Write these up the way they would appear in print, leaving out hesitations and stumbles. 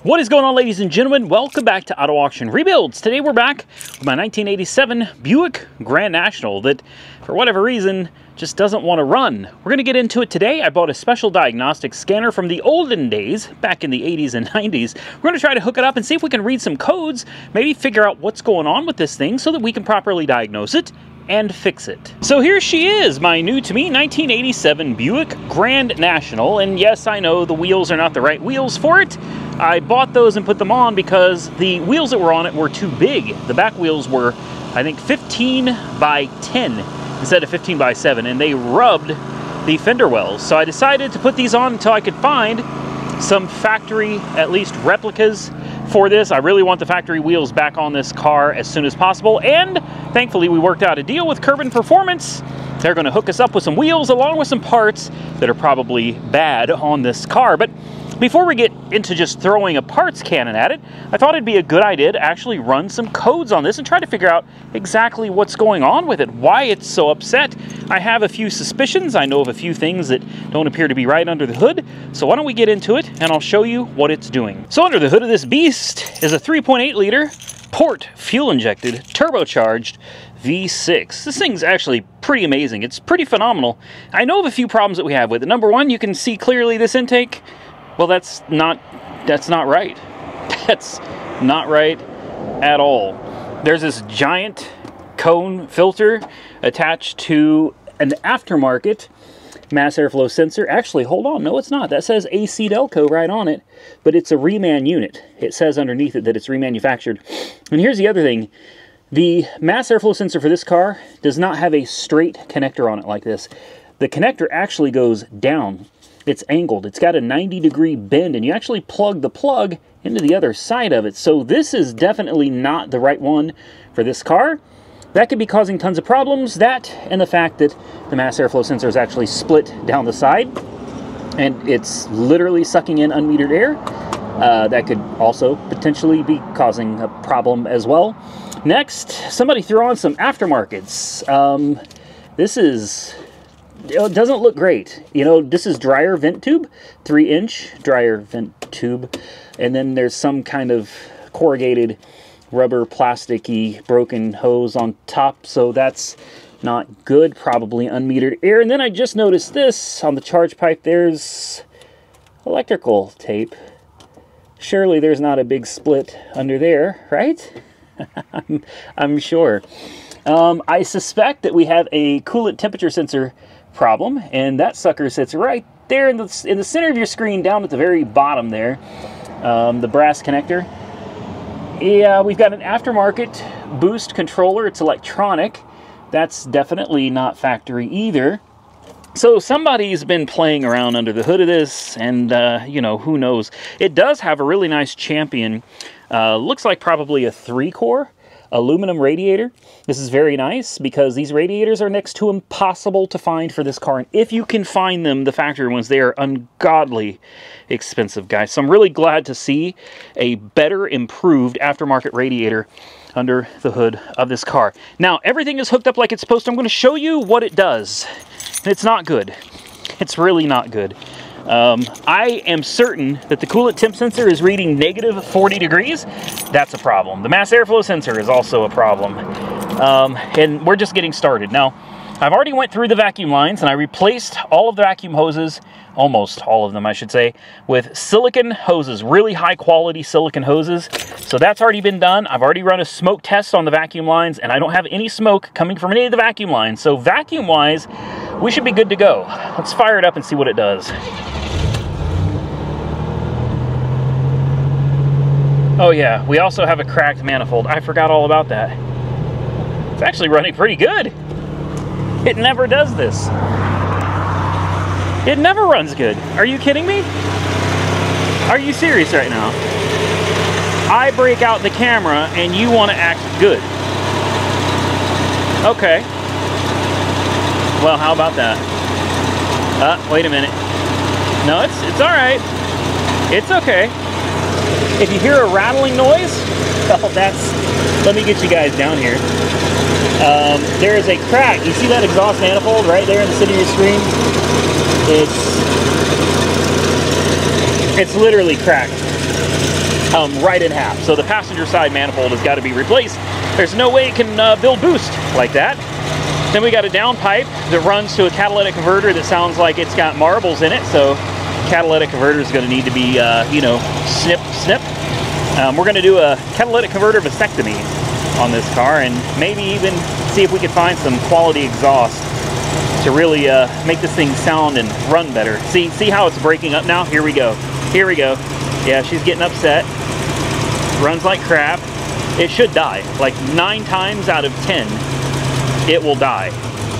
What is going on, ladies and gentlemen? Welcome back to Auto Auction Rebuilds. Today we're back with my 1987 Buick Grand National that, for whatever reason, just doesn't want to run. We're going to get into it today. I bought a special diagnostic scanner from the olden days, back in the 80s and 90s. We're going to try to hook it up and see if we can read some codes, maybe figure out what's going on with this thing so that we can properly diagnose it and fix it. So here she is, my new to me 1987 Buick Grand National. And yes, I know the wheels are not the right wheels for it. I bought those and put them on because the wheels that were on it were too big. The back wheels were, I think, 15 by 10 instead of 15 by 7, and they rubbed the fender wells. So I decided to put these on until I could find some factory, at least replicas for this. I really want the factory wheels back on this car as soon as possible, and thankfully we worked out a deal with Curbin Performance. They're going to hook us up with some wheels along with some parts that are probably bad on this car. But before we get into just throwing a parts cannon at it, I thought it'd be a good idea to actually run some codes on this and try to figure out exactly what's going on with it, why it's so upset. I have a few suspicions. I know of a few things that don't appear to be right under the hood. So why don't we get into it and I'll show you what it's doing. So under the hood of this beast is a 3.8 liter port fuel injected turbocharged V6. This thing's actually pretty amazing. It's pretty phenomenal. I know of a few problems that we have with it. Number one, you can see clearly this intake. Well, that's not right. That's not right at all. There's this giant cone filter attached to an aftermarket mass airflow sensor. Actually, hold on. No, it's not. That says AC Delco right on it, but it's a reman unit. It says underneath it that it's remanufactured. And here's the other thing. The mass airflow sensor for this car does not have a straight connector on it like this. The connector actually goes down. It's angled. It's got a 90-degree bend, and you actually plug the plug into the other side of it. So this is definitely not the right one for this car. That could be causing tons of problems. That and the fact that the mass airflow sensor is actually split down the side, and it's literally sucking in unmetered air. That could also potentially be causing a problem as well. Next, somebody threw on some aftermarkets. It doesn't look great. You know, this is dryer vent tube, 3-inch dryer vent tube, and then there's some kind of corrugated rubber plasticky broken hose on top, so that's not good. Probably unmetered air. And then I just noticed this on the charge pipe. There's electrical tape. Surely there's not a big split under there, right? I'm sure. I suspect that we have a coolant temperature sensor problem, and that sucker sits right there in the center of your screen, down at the very bottom there, the brass connector. Yeah, we've got an aftermarket boost controller. It's electronic. That's definitely not factory either. So somebody's been playing around under the hood of this, and you know, who knows. It does have a really nice Champion, looks like probably a 3-core aluminum radiator. This is very nice because these radiators are next to impossible to find for this car. And if you can find them, the factory ones, they are ungodly expensive, guys. So I'm really glad to see a better, improved aftermarket radiator under the hood of this car. Now, everything is hooked up like it's supposed to. I'm going to show you what it does. And it's not good. It's really not good. I am certain that the coolant temp sensor is reading negative 40 degrees. That's a problem. The mass airflow sensor is also a problem. And we're just getting started. Now, I've already went through the vacuum lines and I replaced all of the vacuum hoses, almost all of them I should say, with silicon hoses, really high quality silicon hoses. So that's already been done. I've already run a smoke test on the vacuum lines and I don't have any smoke coming from any of the vacuum lines. So vacuum wise, we should be good to go. Let's fire it up and see what it does. Oh yeah, we also have a cracked manifold. I forgot all about that. It's actually running pretty good. It never does this. It never runs good. Are you kidding me? Are you serious right now? I break out the camera and you want to act good. Okay. Well, how about that? Wait a minute. No, it's all right. It's okay. If you hear a rattling noise, well, let me get you guys down here. There is a crack. You see that exhaust manifold right there in the center of your screen? It's literally cracked. come right in half. So the passenger side manifold has got to be replaced. There's no way it can build boost like that. Then we got a downpipe that runs to a catalytic converter that sounds like it's got marbles in it. So catalytic converter is going to need to be, you know, snip. We're going to do a catalytic converter vasectomy on this car, and maybe even see if we can find some quality exhaust to really make this thing sound and run better. See how it's breaking up now? Here we go. Here we go. Yeah, she's getting upset. Runs like crap. It should die. Like 9 times out of 10, it will die.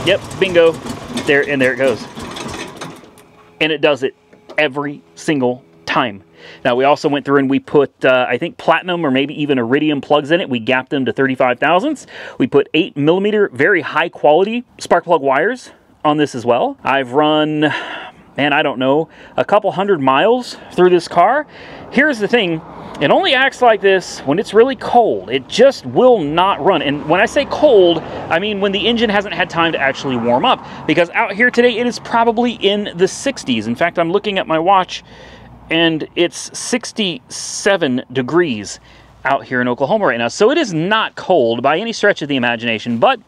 Yep, bingo. There it goes. And it does it every single time. Now, we also went through and we put, I think, platinum or maybe even iridium plugs in it. We gapped them to 35 thousandths. We put 8mm, very high quality spark plug wires on this as well. I've run, man, I don't know, a couple 100 miles through this car. Here's the thing. It only acts like this when it's really cold. It just will not run. And when I say cold, I mean when the engine hasn't had time to actually warm up. Because out here today, it is probably in the 60s. In fact, I'm looking at my watch, and it's 67 degrees out here in Oklahoma right now. So it is not cold by any stretch of the imagination. But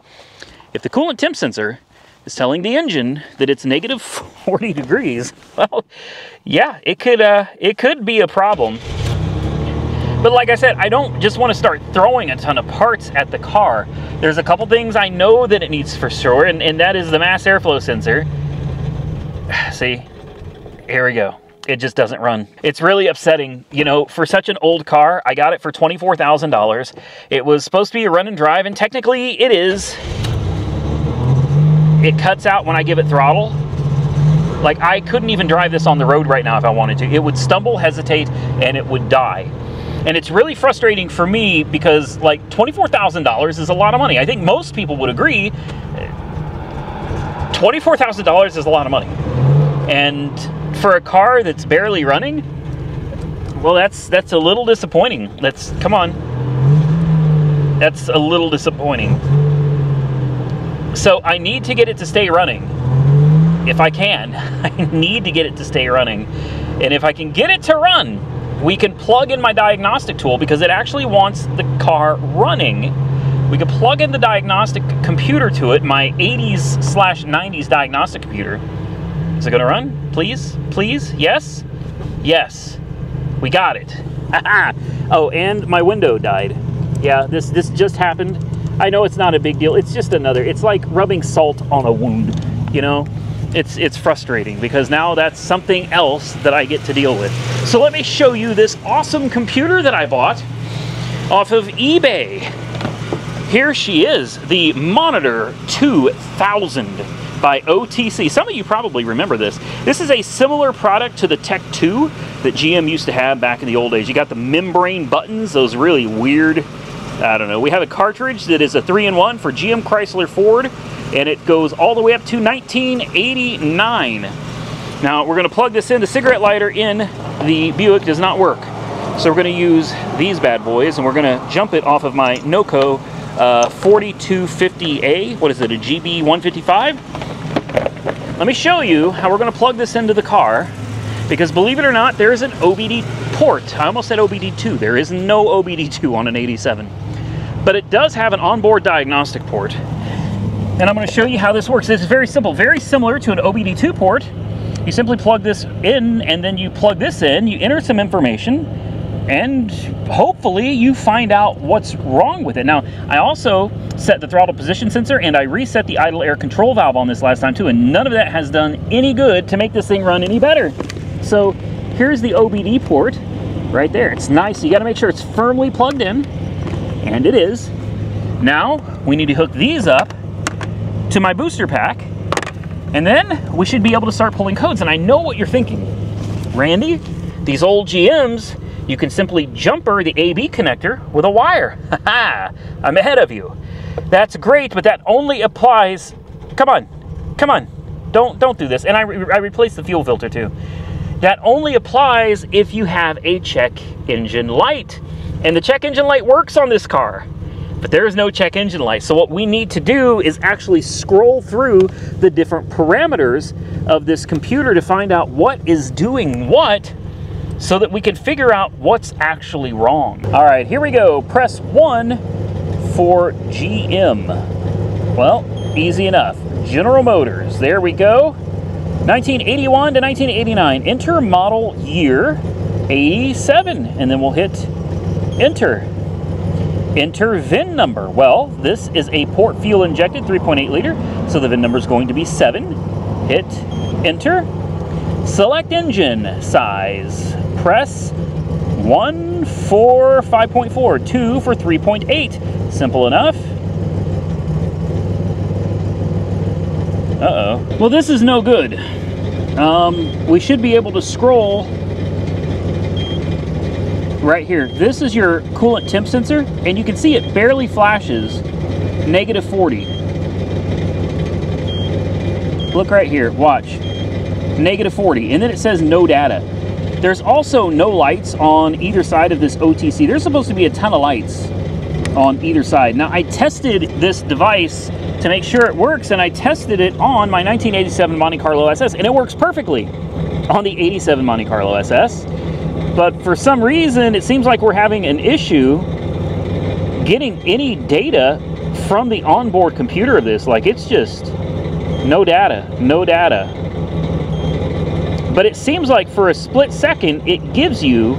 if the coolant temp sensor is telling the engine that it's negative 40 degrees, well, yeah, it could be a problem. But like I said, I don't just want to start throwing a ton of parts at the car. There's a couple things I know that it needs for sure, and that is the mass airflow sensor. See, here we go. It just doesn't run. It's really upsetting. You know, for such an old car, I got it for $24,000. It was supposed to be a run and drive, and technically it is. It cuts out when I give it throttle. Like, I couldn't even drive this on the road right now if I wanted to. It would stumble, hesitate, and it would die. And it's really frustrating for me because, like, $24,000 is a lot of money. I think most people would agree. $24,000 is a lot of money. And for a car that's barely running, well, that's a little disappointing. Come on. That's a little disappointing. So I need to get it to stay running. If I can. I need to get it to stay running. And if I can get it to run, we can plug in my diagnostic tool because it actually wants the car running. We can plug in the diagnostic computer to it, my 80s/90s diagnostic computer. Is it gonna run? Please? Please? Yes? Yes. We got it. Oh, and my window died. Yeah, this just happened. I know it's not a big deal. It's just it's like rubbing salt on a wound, you know? It's frustrating because now that's something else that I get to deal with. So let me show you this awesome computer that I bought off of eBay. Here she is, the Monitor 2000 by OTC. Some of you probably remember this. This is a similar product to the Tech 2 that GM used to have back in the old days. You got the membrane buttons, those really weird, I don't know. We have a cartridge that is a 3-in-1 for GM, Chrysler, Ford, and it goes all the way up to 1989. Now we're going to plug this in. The cigarette lighter in the Buick does not work. So we're going to use these bad boys, and we're going to jump it off of my Noco 4250A. What is it, a GB 155? Let me show you how we're going to plug this into the car, because believe it or not, there is an OBD port. I almost said OBD2. There is no OBD2 on an 87. But it does have an onboard diagnostic port. And I'm going to show you how this works. This is very simple, very similar to an OBD2 port. You simply plug this in, and then you plug this in, you enter some information, and hopefully you find out what's wrong with it. Now, I also set the throttle position sensor, and I reset the idle air control valve on this last time too, and none of that has done any good to make this thing run any better. So here's the OBD port right there. It's nice. You got to make sure it's firmly plugged in, and it is. Now we need to hook these up to my booster pack, and then we should be able to start pulling codes. And I know what you're thinking, Randy, these old GMs, you can simply jumper the AB connector with a wire. Haha, I'm ahead of you. That's great, but that only applies, come on, don't do this. And I replaced the fuel filter too. That only applies if you have a check engine light. And the check engine light works on this car, but there is no check engine light. So what we need to do is actually scroll through the different parameters of this computer to find out what is doing what so that we can figure out what's actually wrong. All right, here we go. Press 1 for GM. Well, easy enough. General Motors, there we go. 1981 to 1989. Enter model year 87, and then we'll hit enter. Enter VIN number. Well, this is a port fuel injected 3.8 liter, so the VIN number is going to be 7. Hit enter. Select engine size. Press 1 for 5.4, 2 for 3.8. Simple enough. Uh-oh. Well, this is no good. We should be able to scroll right here. This is your coolant temp sensor, and you can see it barely flashes -40. Look right here, watch. -40, and then it says no data. There's also no lights on either side of this OTC. There's supposed to be a ton of lights on either side. Now, I tested this device to make sure it works, and I tested it on my 1987 Monte Carlo SS, and it works perfectly on the 87 Monte Carlo SS. But for some reason, it seems like we're having an issue getting any data from the onboard computer of this. Like, it's just no data, no data. But it seems like for a split second, it gives you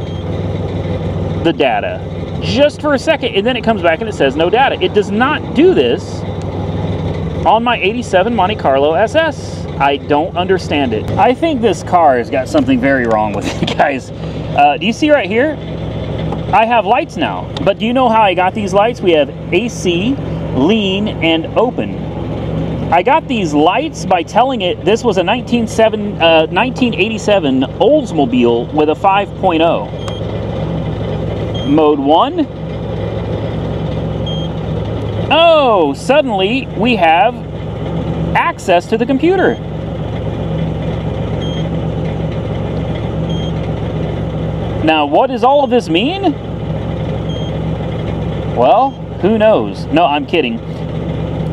the data. Just for a second, and then it comes back and it says no data. It does not do this on my 87 Monte Carlo SS. I don't understand it. I think this car has got something very wrong with it, guys. Do you see right here? I have lights now, but do you know how I got these lights? We have AC, lean, and open. I got these lights by telling it this was a 1987 Oldsmobile with a 5.0. Mode 1. Oh, suddenly we have access to the computer. Now, what does all of this mean? Well, who knows? No, I'm kidding.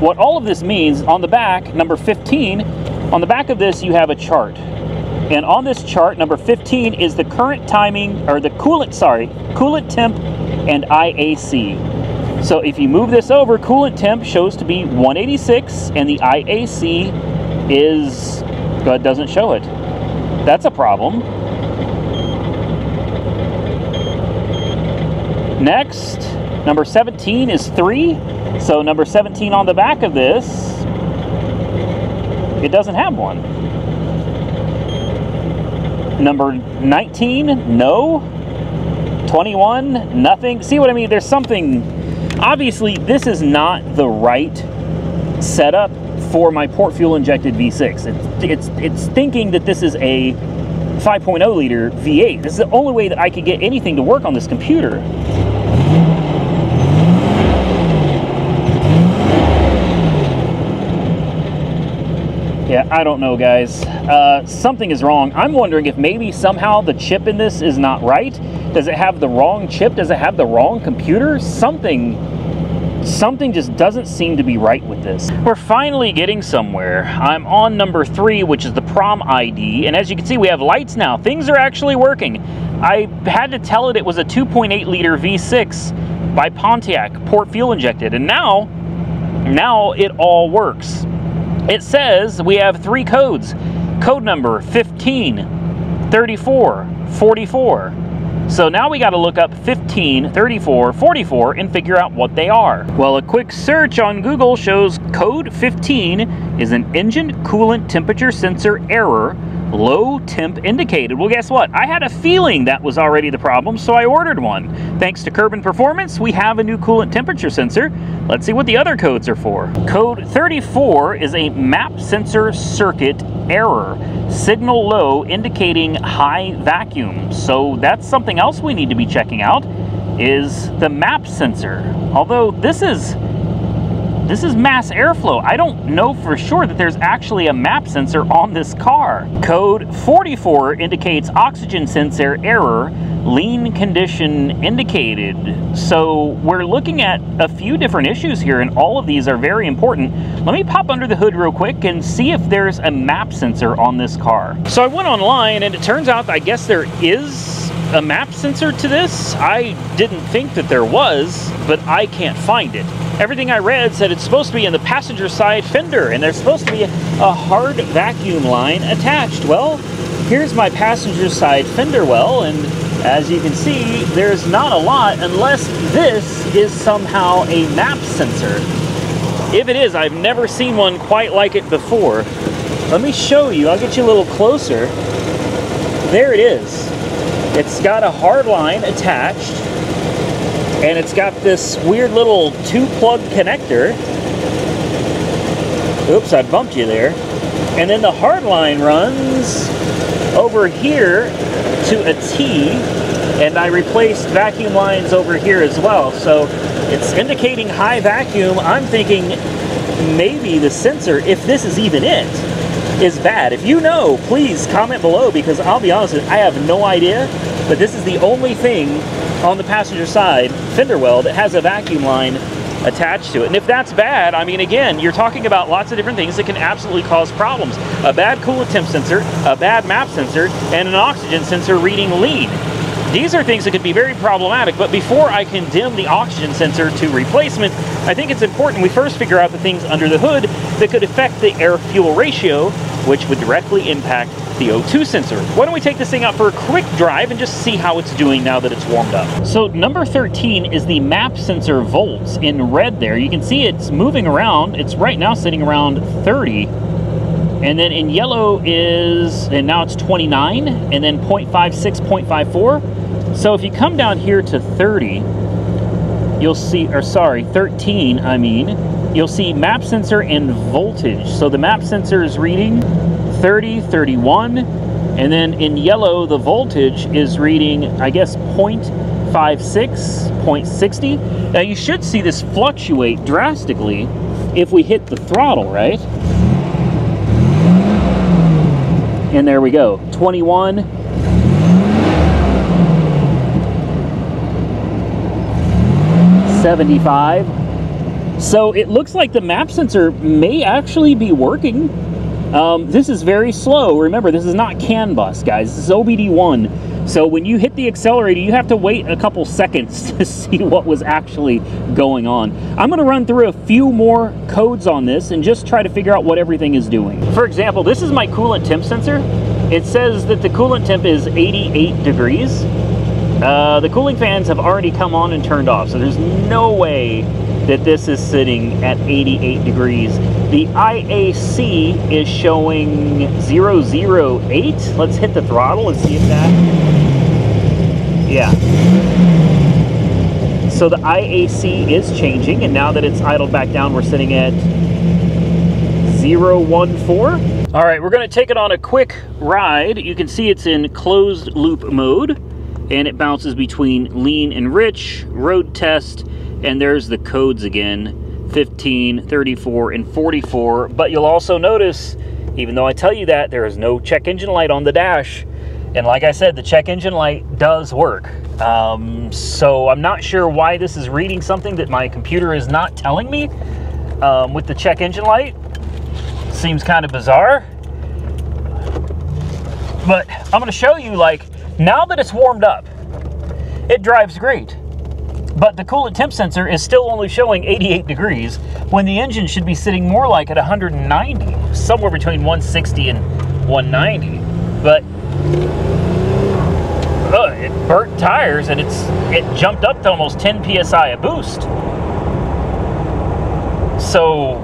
What all of this means, on the back, number 15, on the back of this you have a chart. And on this chart, number 15 is the current timing, or the coolant temp and IAC. So if you move this over, coolant temp shows to be 186, and the IAC is, but doesn't show it. That's a problem. Next, number 17 is 3. So number 17 on the back of this, it doesn't have one. Number 19, no. 21, nothing. See what I mean? There's something, obviously this is not the right setup for my port fuel injected V6. It's thinking that this is a 5.0 liter V8. This is the only way that I could get anything to work on this computer. Yeah, I don't know, guys. Something is wrong. I'm wondering if maybe somehow the chip in this is not right. Does it have the wrong chip? Does it have the wrong computer? Something just doesn't seem to be right with this. We're finally getting somewhere. I'm on number 3, which is the prom ID. And as you can see, we have lights now. Things are actually working. I had to tell it was a 2.8 liter V6 by Pontiac, port fuel injected. And now it all works. It says we have 3 codes. Code number 15, 34, 44. So now we got to look up 15, 34, 44 and figure out what they are. Well, a quick search on Google shows code 15 is an engine coolant temperature sensor error, low temp indicated. Well, guess what? I had a feeling that was already the problem, so I ordered one. Thanks to Kerbin Performance, we have a new coolant temperature sensor. Let's see what the other codes are for. Code 34 is a map sensor circuit error, signal low indicating high vacuum. So that's something else we need to be checking out, is the map sensor. Although this is mass airflow. I don't know for sure that there's actually a map sensor on this car. Code 44 indicates oxygen sensor error, lean condition indicated. So we're looking at a few different issues here, and all of these are very important. Let me pop under the hood real quick and see if there's a map sensor on this car. So I went online, and it turns out I guess there is a map sensor to this? I didn't think that there was, but I can't find it. Everything I read said it's supposed to be in the passenger side fender, and there's supposed to be a hard vacuum line attached. Well, here's my passenger side fender well, and as you can see, there's not a lot unless this is somehow a map sensor. If it is, I've never seen one quite like it before. Let me show you. I'll get you a little closer. There it is. It's got a hard line attached, and it's got this weird little two-plug connector. Oops, I bumped you there. And then the hard line runs over here to a T, and I replaced vacuum lines over here as well. So it's indicating high vacuum. I'm thinking maybe the sensor, if this is even it, is bad. If you know, please comment below, because I'll be honest with you, I have no idea, but this is the only thing on the passenger side fender well that has a vacuum line attached to it. And if that's bad, I mean, again, you're talking about lots of different things that can absolutely cause problems. A bad coolant temp sensor, a bad map sensor, and an oxygen sensor reading lead. These are things that could be very problematic, but before I condemn the oxygen sensor to replacement, I think it's important we first figure out the things under the hood that could affect the air-fuel ratio, which would directly impact the O2 sensor. Why don't we take this thing out for a quick drive and just see how it's doing now that it's warmed up. So number 13 is the map sensor volts in red there. You can see it's moving around. It's right now sitting around 30. And then in yellow is, and now it's 29, and then 0.56, 0.54. So if you come down here to 30, you'll see, or sorry, 13, I mean, you'll see map sensor and voltage. So the map sensor is reading 30, 31, and then in yellow, the voltage is reading, I guess, 0.56, 0.60. Now you should see this fluctuate drastically if we hit the throttle, right? And there we go, 21. $75. So it looks like the map sensor may actually be working. This is very slow. Remember, this is not CAN bus, guys. This is OBD1. So when you hit the accelerator, you have to wait a couple seconds to see what was actually going on. I'm going to run through a few more codes on this and just try to figure out what everything is doing. For example, this is my coolant temp sensor. It says that the coolant temp is 88 degrees. The cooling fans have already come on and turned off, so there's no way that this is sitting at 88 degrees. The IAC is showing 008. Let's hit the throttle and see if that... Yeah. So the IAC is changing, and now that it's idled back down, we're sitting at 014. All right, we're going to take it on a quick ride. You can see it's in closed loop mode, and it bounces between lean and rich, road test, and there's the codes again, 15, 34, and 44. But you'll also notice, even though I tell you that, there is no check engine light on the dash. And like I said, the check engine light does work. So I'm not sure why this is reading something that my computer is not telling me with the check engine light. Seems kind of bizarre. But I'm going to show you, like, now that it's warmed up, it drives great. But the coolant temp sensor is still only showing 88 degrees when the engine should be sitting more like at 190, somewhere between 160 and 190. But it burnt tires, and it jumped up to almost 10 psi a boost. So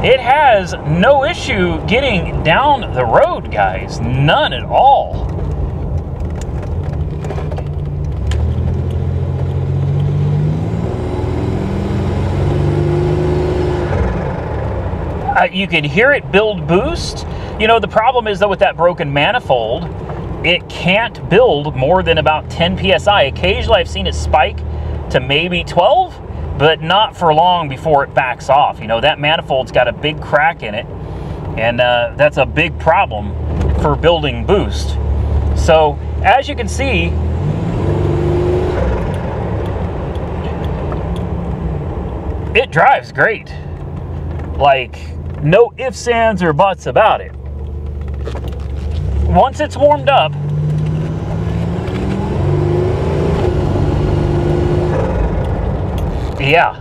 it has no issue getting down the road, guys. None at all. You can hear it build boost. You know, the problem is, though, with that broken manifold, it can't build more than about 10 psi. Occasionally I've seen it spike to maybe 12, but not for long before it backs off. You know, that manifold's got a big crack in it, and that's a big problem for building boost. So as you can see, it drives great. Like, no ifs, ands, or buts about it. Once it's warmed up, Yeah.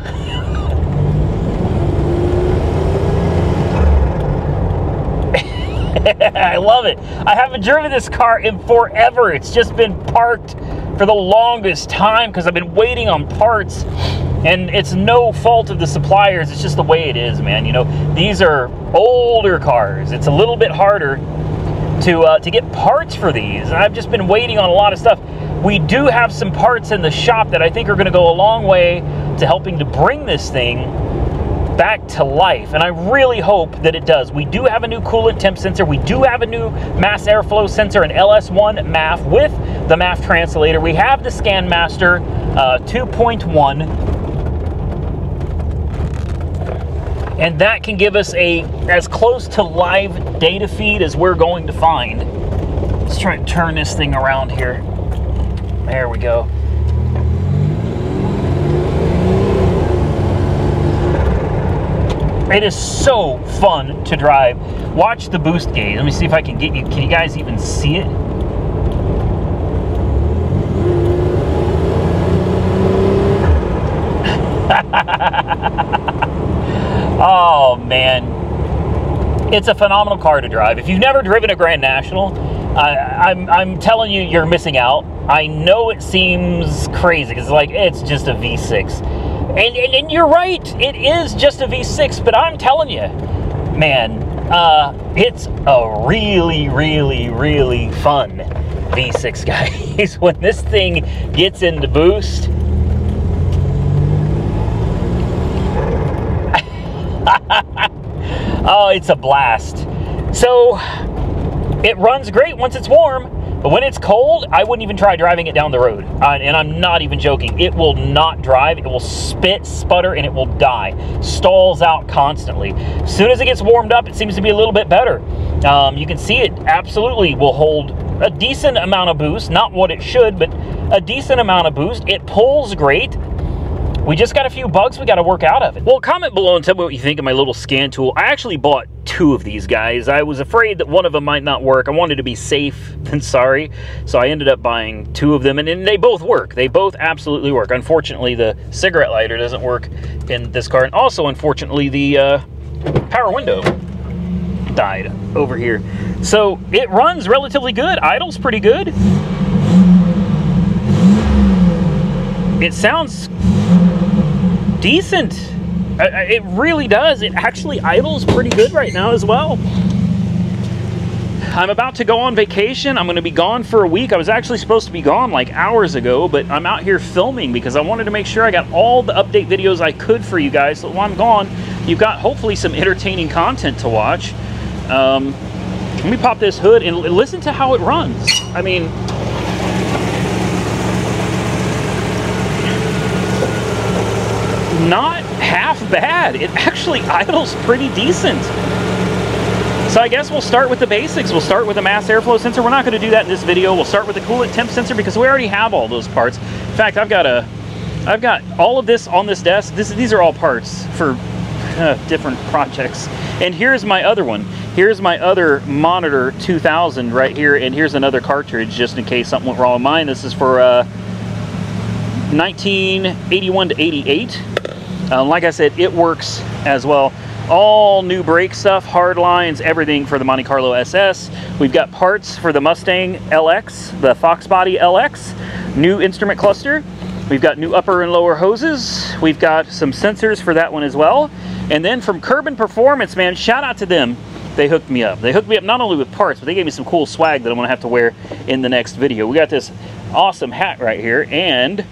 I love it. I haven't driven this car in forever. It's just been parked for the longest time because I've been waiting on parts, and it's no fault of the suppliers. It's just the way it is, man. You know, these are older cars. It's a little bit harder to get parts for these, and I've just been waiting on a lot of stuff. We do have some parts in the shop that I think are going to go a long way to helping to bring this thing back to life, and I really hope that it does. We do have a new coolant temp sensor. We do have a new mass airflow sensor, an LS1 MAF with the MAF translator. We have the ScanMaster 2.1, and that can give us as close to live data feed as we're going to find. Let's try and turn this thing around here. There we go. It is so fun to drive. Watch the boost gauge. Let me see if I can get you. Can you guys even see it? Oh man, it's a phenomenal car to drive. If you've never driven a Grand National, I'm telling you, you're missing out. I know it seems crazy because it's just a V6. And you're right, it is just a V6, but I'm telling you, man, it's a really, really, really fun V6, guys. When this thing gets into boost, oh, it's a blast. So, it runs great once it's warm. But when it's cold, I wouldn't even try driving it down the road. And I'm not even joking. It will not drive. It will spit, sputter, and it will die. Stalls out constantly. As soon as it gets warmed up, it seems to be a little bit better. You can see it absolutely will hold a decent amount of boost. Not what it should, but a decent amount of boost. It pulls great. We just got a few bugs we got to work out of it. Well, comment below and tell me what you think of my little scan tool. I actually bought 2 of these guys. I was afraid that one of them might not work. I wanted to be safe than sorry, so I ended up buying 2 of them, and they both work. They both absolutely work. Unfortunately, the cigarette lighter doesn't work in this car, and also, unfortunately, the power window died over here. So it runs relatively good. Idle's pretty good. It sounds decent. It really does. It actually idles pretty good right now as well. I'm about to go on vacation. I'm going to be gone for a week. I was actually supposed to be gone like hours ago, but I'm out here filming because I wanted to make sure I got all the update videos I could for you guys. So while I'm gone, you've got hopefully some entertaining content to watch. Let me pop this hood and listen to how it runs. I mean, not half bad. It actually idles pretty decent. So I guess we'll start with the basics. We'll start with the mass airflow sensor. We're not going to do that in this video. We'll start with the coolant temp sensor because we already have all those parts. In fact, I've got all of this on this desk. These are all parts for different projects. And here's my other one. Here's my other monitor 2000 right here, and here's another cartridge just in case something went wrong with mine. This is for 1981 to 88. Like I said, it works as well. All new brake stuff, hard lines, everything for the Monte Carlo SS. We've got parts for the Mustang LX, the Fox Body LX, new instrument cluster. We've got new upper and lower hoses. We've got some sensors for that one as well. And then from Kerbin Performance, man, shout out to them. They hooked me up. They hooked me up not only with parts, but they gave me some cool swag that I'm gonna have to wear in the next video. We got this awesome hat right here, and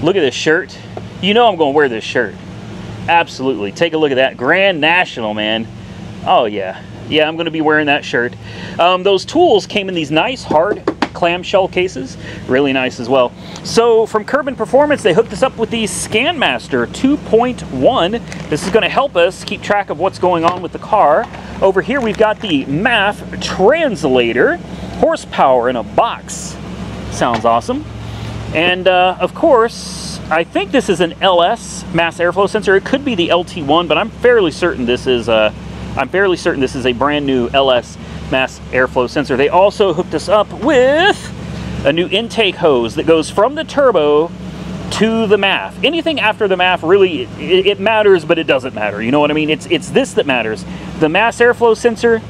look at this shirt. You know I'm gonna wear this shirt. Absolutely. Take a look at that. Grand National, man. Oh yeah. Yeah, I'm gonna be wearing that shirt. Those tools came in these nice hard clamshell cases. Really nice as well. So from Kerbin Performance, they hooked us up with the ScanMaster 2.1. This is gonna help us keep track of what's going on with the car. Over here, we've got the MAF translator, horsepower in a box. Sounds awesome. And of course, I think this is an LS mass airflow sensor. It could be the LT1, but I'm fairly certain this is a brand new LS mass airflow sensor. They also hooked us up with a new intake hose that goes from the turbo to the MAF. Anything after the MAF, really, it matters, but it doesn't matter. You know what I mean? It's this that matters. The mass airflow sensor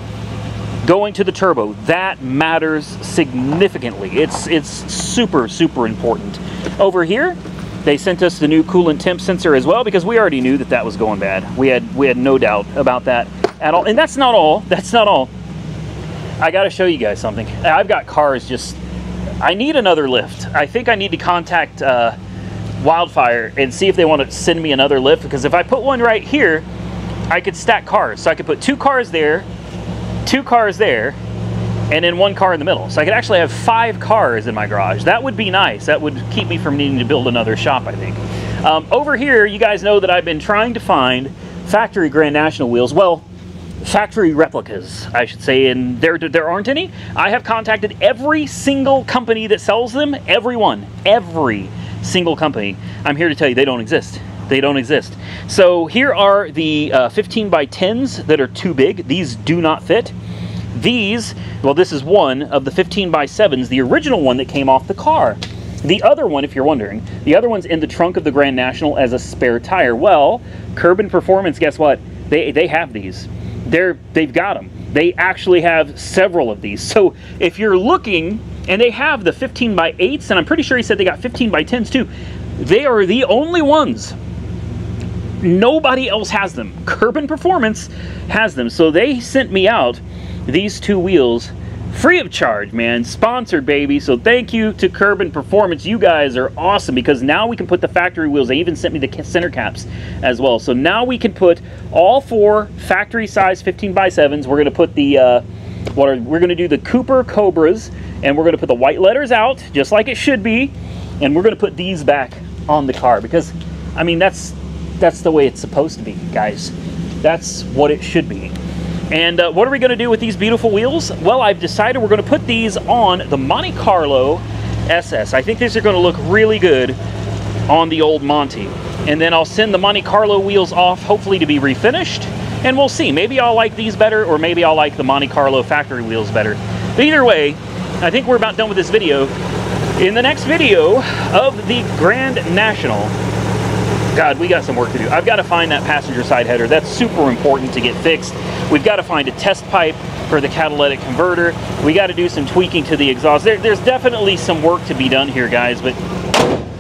going to the turbo, that matters significantly. It's super, super important. Over here, they sent us the new coolant temp sensor as well, because we already knew that that was going bad. We had no doubt about that at all. And that's not all. That's not all. I got to show you guys something. I've got cars just... I need another lift. I think I need to contact Wildfire and see if they want to send me another lift, because if I put one right here, I could stack cars. So I could put 2 cars there, 2 cars there, and then 1 car in the middle. So I could actually have 5 cars in my garage. That would be nice. That would keep me from needing to build another shop, I think. Over here, you guys know that I've been trying to find factory Grand National wheels. Well, factory replicas, I should say, and there aren't any. I have contacted every single company that sells them. Every single company. I'm here to tell you they don't exist. They don't exist. So here are the 15 by 10s that are too big. These do not fit. These, well, this is one of the 15 by 7s, the original one that came off the car. The other one, if you're wondering, the other one's in the trunk of the Grand National as a spare tire. Well, Curb and Performance, guess what? They have these. They've got them. They actually have several of these. So if you're looking, and they have the 15 by 8s, and I'm pretty sure he said they got 15 by 10s too. They are the only ones. Nobody else has them. Curb and Performance has them. So they sent me out these 2 wheels free of charge, man. Sponsored, baby. So thank you to Curb and Performance. You guys are awesome, because now we can put the factory wheels. They even sent me the center caps as well. So now we can put all 4 factory size 15 by 7s. We're going to put the we're going to do the Cooper Cobras, and we're going to put the white letters out just like it should be, and we're going to put these back on the car, because I mean that's the way it's supposed to be, guys. That's what it should be. And what are we going to do with these beautiful wheels? Well, I've decided we're going to put these on the Monte Carlo SS. I think these are going to look really good on the old Monte. And then I'll send the Monte Carlo wheels off, hopefully to be refinished. And we'll see. Maybe I'll like these better, or maybe I'll like the Monte Carlo factory wheels better. But either way, I think we're about done with this video. In the next video of the Grand National, God, we got some work to do. I've got to find that passenger side header. That's super important to get fixed. We've got to find a test pipe for the catalytic converter. We got to do some tweaking to the exhaust. There's definitely some work to be done here, guys, but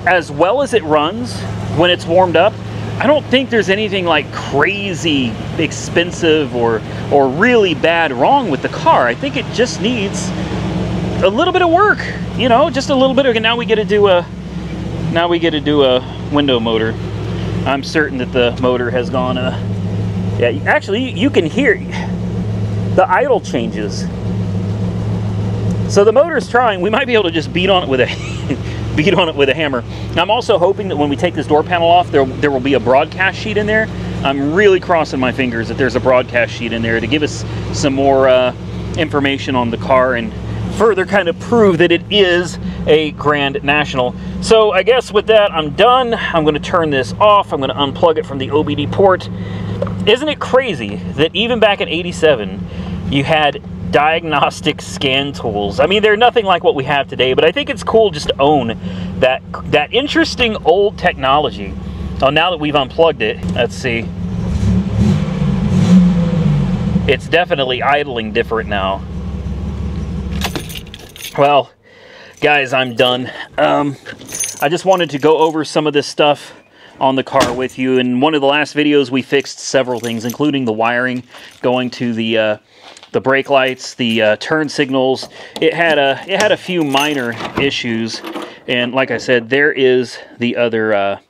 as well as it runs when it's warmed up, I don't think there's anything like crazy expensive or really bad wrong with the car. I think it just needs a little bit of work, you know, just a little bit. And now we get to do a window motor. I'm certain that the motor has gone, yeah, actually you can hear the idle changes. So the motor's trying. We might be able to just beat on it with a hammer. I'm also hoping that when we take this door panel off, there will be a broadcast sheet in there. I'm really crossing my fingers that there's a broadcast sheet in there to give us some more information on the car and further kind of prove that it is a Grand National. So I guess with that, I'm done. I'm going to turn this off. I'm going to unplug it from the OBD port. Isn't it crazy that even back in '87, you had diagnostic scan tools? I mean, they're nothing like what we have today, but I think it's cool just to own that interesting old technology. Oh, now that we've unplugged it, let's see. It's definitely idling different now. Well, guys, I'm done. I just wanted to go over some of this stuff on the car with you. In one of the last videos, we fixed several things, including the wiring going to the brake lights, the turn signals. It had a few minor issues, and like I said, there is the other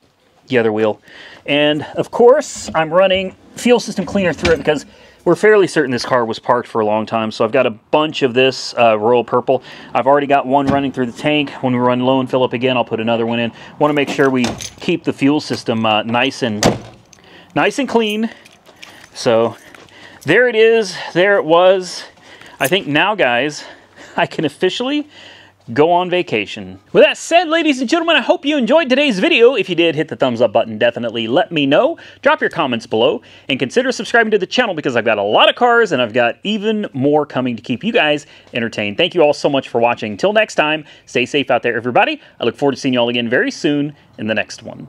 wheel. And of course, I'm running fuel system cleaner through it because we're fairly certain this car was parked for a long time. So I've got a bunch of this Royal Purple. I've already got one running through the tank. When we run low and fill up again, I'll put another one in. Want to make sure we keep the fuel system nice and clean. So there it is. There it was. I think now, guys, I can officially go on vacation. With that said, ladies and gentlemen, I hope you enjoyed today's video. If you did, hit the thumbs up button. Definitely let me know. Drop your comments below and consider subscribing to the channel because I've got a lot of cars and I've got even more coming to keep you guys entertained. Thank you all so much for watching. Till next time, stay safe out there, everybody. I look forward to seeing you all again very soon in the next one.